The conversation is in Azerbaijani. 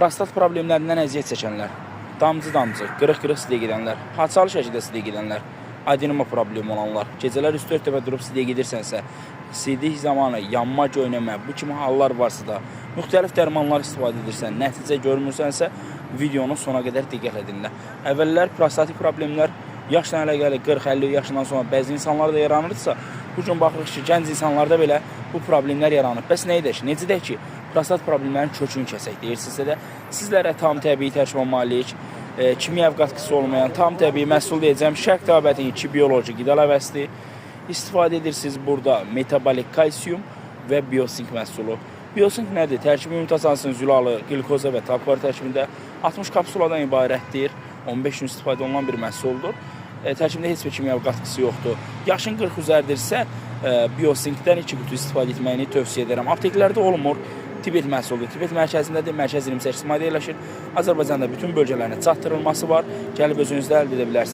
prostat problemlərindən əziyyət çəkənlər, damcı, qırıq-qırıq sidiq edənlər, haçalı şəkildə sidiq edənlər, adenoma problemi olanlar, gecələr 3-4 dəfə durub sidiq edirsənsə, sidik zamanı yanma, göynəmə, bu kimi hallar varsa da, müxtəlif dərmanlar istifadə edirsən, nəticə görmürsənsə, videonu sona qədər diqqət edinlər. Əvvəllər prostatik problemlər yaşla əlaqəli 40-50 yaşından sonra bəzi insanlarda yaranırsa, bu gün baxırıq ki, gənc insanlarda belə bu problemlər yaranır. Bəs nə edək? Necə deyək ki, prostat problemlərinin kökünü kəsək deyirsinizsə də, sizlərə tam təbii tərkibə malik, kimyəvi qatqısı olmayan, tam təbii məhsul deyəcəm, şərq təbətin 2 bioloji qida ləvəzdir. İstifadə edirsiniz burada metabolik kalsiyum və biosink məhsulu. Biosink nədir? Tərkibi ümumtasansın zülalı, glikoza və tabqar tərkibində 60 kapsuladan ibarətdir. 15 gün istifadə olunan bir məhsuldur. Tərkibində heç bir kimyəvi qatqısı yoxdur. Yaşın 40 üzərdirsə, biosinkdən 2 qutu istifadə etməyini tövsiyə edərəm. Apteklərdə olmur. Tibet məhsuludur. Tibet mərkəzindədir. Mərkəz 28 mayda yerləşir. Azərbaycanda bütün bölgələrinə çatdırılması var. Gəlib özünüzdə əldə edə bilərsiniz.